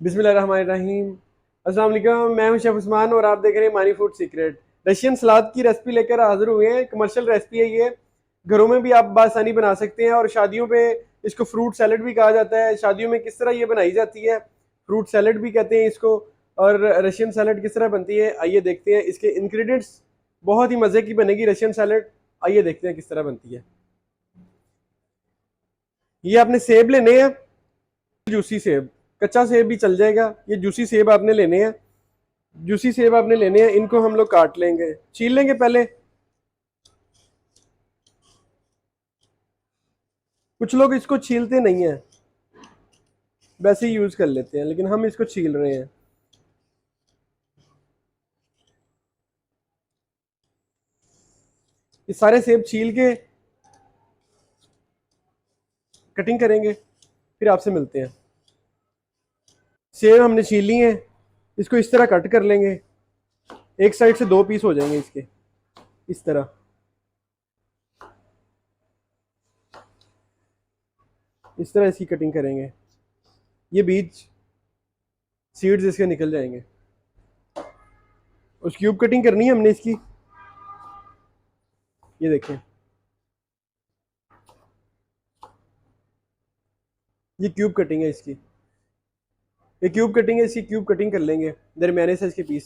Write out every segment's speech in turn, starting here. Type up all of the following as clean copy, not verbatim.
बिस्मिल्लाह रहमान रहीम। अस्सलाम वालेकुम, मैं हूं शेफ उस्मान और आप देख रहे हैं मानी फूड सीक्रेट। रशियन सलाद की रेसिपी लेकर हाजिर हुए हैं। कमर्शियल रेसिपी है ये, घरों में भी आप बासानी बना सकते हैं। और शादियों पे इसको फ्रूट सैलड भी कहा जाता है। शादियों में किस तरह ये बनाई जाती है, फ्रूट सैलड भी कहते हैं इसको। और रशियन सैलड किस तरह बनती है आइए देखते हैं। इसके इंग्रेडिएंट्स बहुत ही मज़े की बनेगी रशियन सैलड। आइए देखते हैं किस तरह बनती है। ये आपने सेब लेने हैं, जूसी सेब, कच्चा सेब भी चल जाएगा। ये जूसी सेब आपने लेने हैं, जूसी सेब आपने लेने हैं। इनको हम लोग काट लेंगे, छील लेंगे पहले। कुछ लोग इसको छीलते नहीं है, वैसे ही यूज कर लेते हैं, लेकिन हम इसको छील रहे हैं। ये सारे सेब छील के कटिंग करेंगे, फिर आपसे मिलते हैं। सेब हमने छील लिए हैं, इसको इस तरह कट कर लेंगे। एक साइड से दो पीस हो जाएंगे इसके, इस तरह। इस तरह इसकी कटिंग करेंगे। ये बीज सीड्स इसके निकल जाएंगे। उस क्यूब कटिंग करनी है हमने इसकी। ये देखें, ये क्यूब कटिंग है इसकी। ये क्यूब कटिंग है, इसकी क्यूब कटिंग कर लेंगे, दरमियाने से इसके पीस।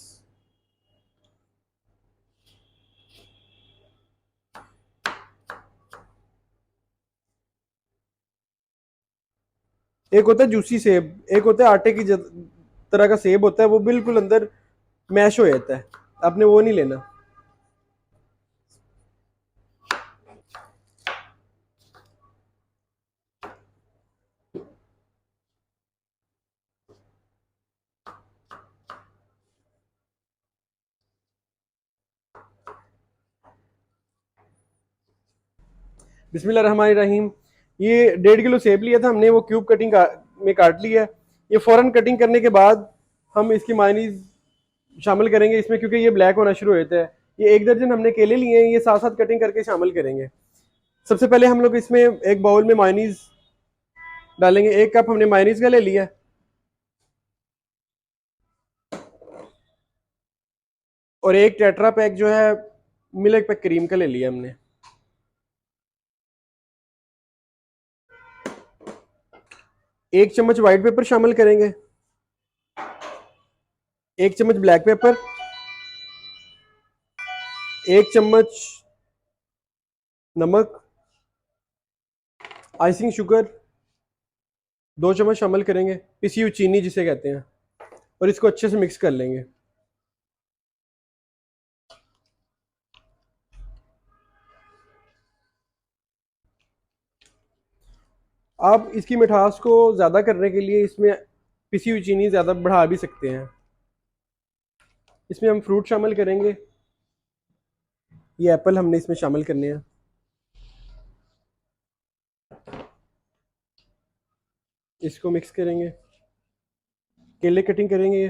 एक होता है जूसी सेब, एक होता है आटे की तरह का सेब होता है, वो बिल्कुल अंदर मैश हो जाता है। आपने वो नहीं लेना। बिस्मिल्लाह रहमान रहीम। ये 1.5 किलो सेब लिया था हमने, वो क्यूब कटिंग में काट लिया है। ये फौरन कटिंग करने के बाद हम इसकी मायनीज शामिल करेंगे इसमें, क्योंकि ये ब्लैक होना शुरू हो जाता है। ये 1 दर्जन हमने केले लिए हैं, ये साथ साथ कटिंग करके शामिल करेंगे। सबसे पहले हम लोग इसमें एक बाउल में मायनीज डालेंगे। 1 कप हमने मायनीज का ले लिया। और एक टेट्रा पैक जो है मिल्क पैक क्रीम का ले लिया हमने। 1 चम्मच व्हाइट पेपर शामिल करेंगे, 1 चम्मच ब्लैक पेपर, 1 चम्मच नमक, आइसिंग शुगर 2 चम्मच शामिल करेंगे, पिसी हुई चीनी जिसे कहते हैं। और इसको अच्छे से मिक्स कर लेंगे। आप इसकी मिठास को ज़्यादा करने के लिए इसमें पिसी हुई चीनी ज़्यादा बढ़ा भी सकते हैं। इसमें हम फ्रूट शामिल करेंगे। ये एप्पल हमने इसमें शामिल करने हैं। इसको मिक्स करेंगे, केले कटिंग करेंगे,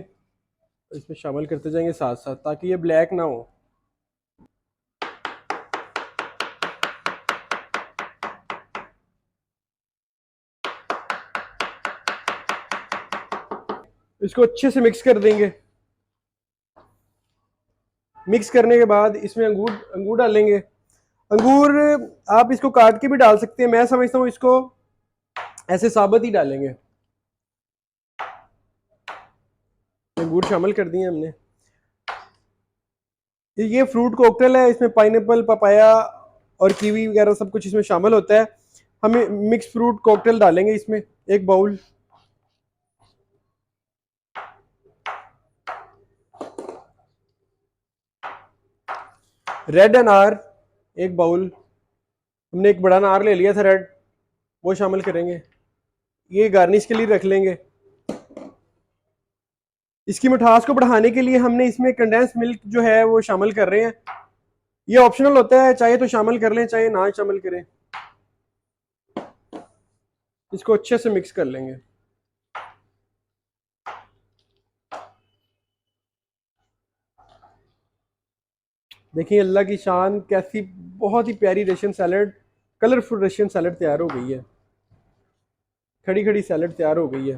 इसमें शामिल करते जाएंगे साथ साथ, ताकि ये ब्लैक ना हो। इसको अच्छे से मिक्स कर देंगे। मिक्स करने के बाद इसमें अंगूर अंगूर डालेंगे। अंगूर आप इसको काट के भी डाल सकते हैं, मैं समझता हूँ इसको ऐसे साबुत ही डालेंगे। अंगूर शामिल कर दिए हमने। ये फ्रूट कॉकटेल है, इसमें पाइनएप्पल, पपाया और कीवी वगैरह सब कुछ इसमें शामिल होता है। हमें मिक्स फ्रूट कॉकटेल डालेंगे इसमें, एक बाउल। रेड अनार 1 बाउल, हमने एक बड़ा अनार ले लिया था रेड, वो शामिल करेंगे। ये गार्निश के लिए रख लेंगे। इसकी मिठास को बढ़ाने के लिए हमने इसमें कंडेंस मिल्क जो है वो शामिल कर रहे हैं। ये ऑप्शनल होता है, चाहे तो शामिल कर लें चाहे ना शामिल करें। इसको अच्छे से मिक्स कर लेंगे। देखिए अल्लाह की शान, कैसी बहुत ही प्यारी Russian salad, colourful Russian salad तैयार हो गई है। खड़ी खड़ी सैलड तैयार हो गई है।